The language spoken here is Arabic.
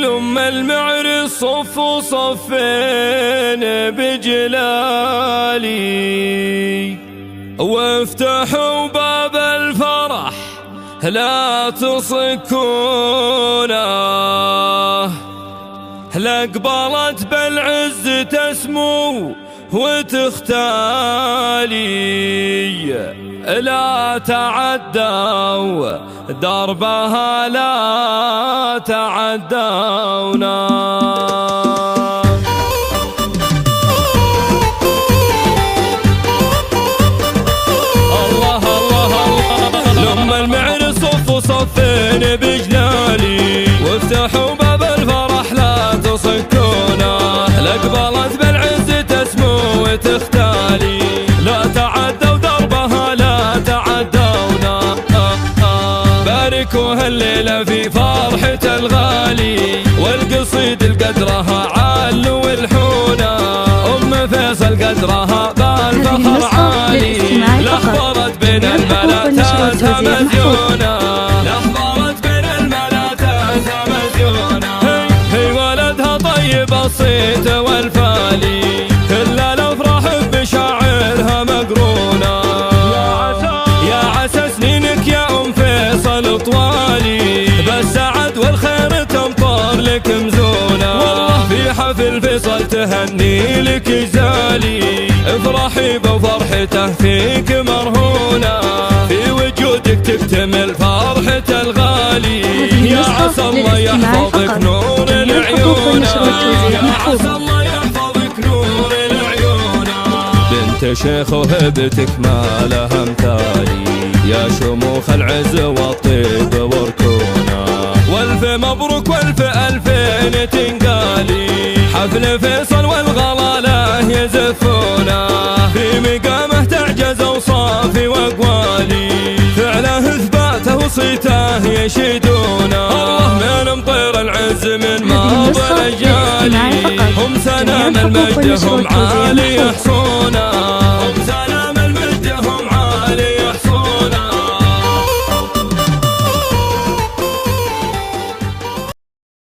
لم المعر صف صفين بجلالي، وافتحوا باب الفرح لا تصكونه، لأقبلت بالعز تسمو وتختالي، لا تعدوا دربها لا تعدونا. الله الله الله. لما المعر صف صفين بجلالي، وافتحوا باب الفرح لا تصكونه، لأقبلت بالعز تسمو وتختالي، لا تعدوا دربها لا تعدونا. باركوها الليلة في فرحة الغالي، والقصيد القدرها عال والحونة، أم فيصل قدرها بالفخر عالي، لأخبرت بين الملا تاسها مزيونة، لأخبرت بين الملا تاسها مزيونة. هي ولدها طيب الصيت والفالي، كل الأفراح بشاعرها مقرونة، يا عسى سنينك يا أم فيصل طوالي، بالسعد والخير تمطر لك مزونة، والله في حفل فيصل تهني لك جزالي، افرحي بفرحته فيك مرهونة، في وجودك تكتمل فرحة الغالي، يا عسى الله يحفظك نور العيون، يا عسى الله يحفظك نور العيون. بنت شيخ وهبتك ما لها مثالي، يا شموخ العز والطيب وركونا، والف مبروك والف ألفين تنقالي، حفل فيصل والغلالة يزفونا، في مقامه تعجز أوصافي وأقوالي، فعله إثباته وصيته يشيدونا، الله من مطير العز من ماضي الأجيال، هم سنام المجد هم عالي يحصونا،